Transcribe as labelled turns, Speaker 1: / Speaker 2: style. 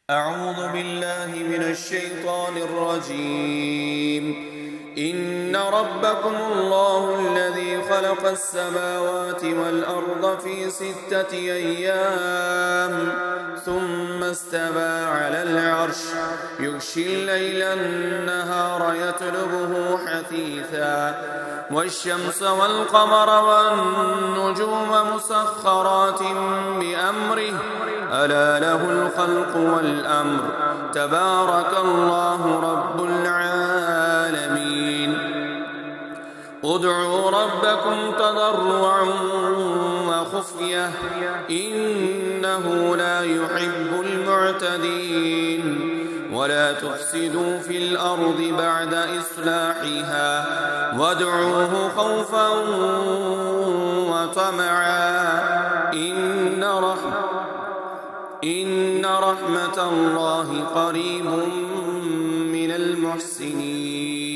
Speaker 1: أعوذ بالله من الشيطان الرجيم. إن ربكم الله الذي خلق السماوات والأرض في 6 أيام ثم استوى على العرش يغشي الليل النهار يطلبه حثيثا والشمس والقمر والنجوم مسخرات بأمره ألا له الخلق والأمر تبارك الله رب العالمين. ادعوا ربكم تضرعا وخفية إنه لا يحب المعتدين. ولا تفسدوا في الأرض بعد إصلاحها وادعوه خوفا وطمعا إن رحمة الله قريب من المحسنين.